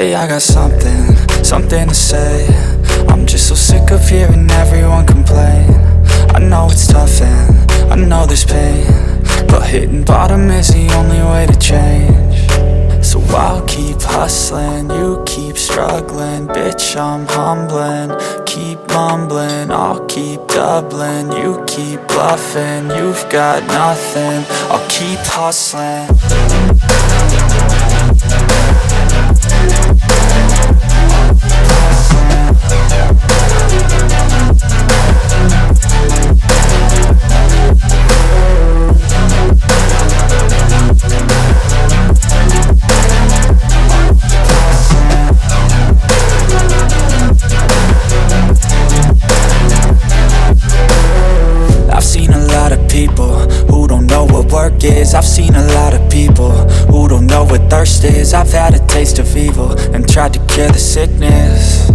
Hey, I got something to say. I'm just so sick of hearing everyone complain. I know it's tough and I know there's pain, but hitting bottom is the only way to change. So I'll keep hustling, you keep struggling. Bitch, I'm humbling, keep mumbling. I'll keep doubling, you keep bluffing. You've got nothing, I'll keep hustling. I've seen a lot of people who don't know what work is. I've seen a lot of people who don't know what thirst is. I've had a taste of evil and tried to cure the sickness.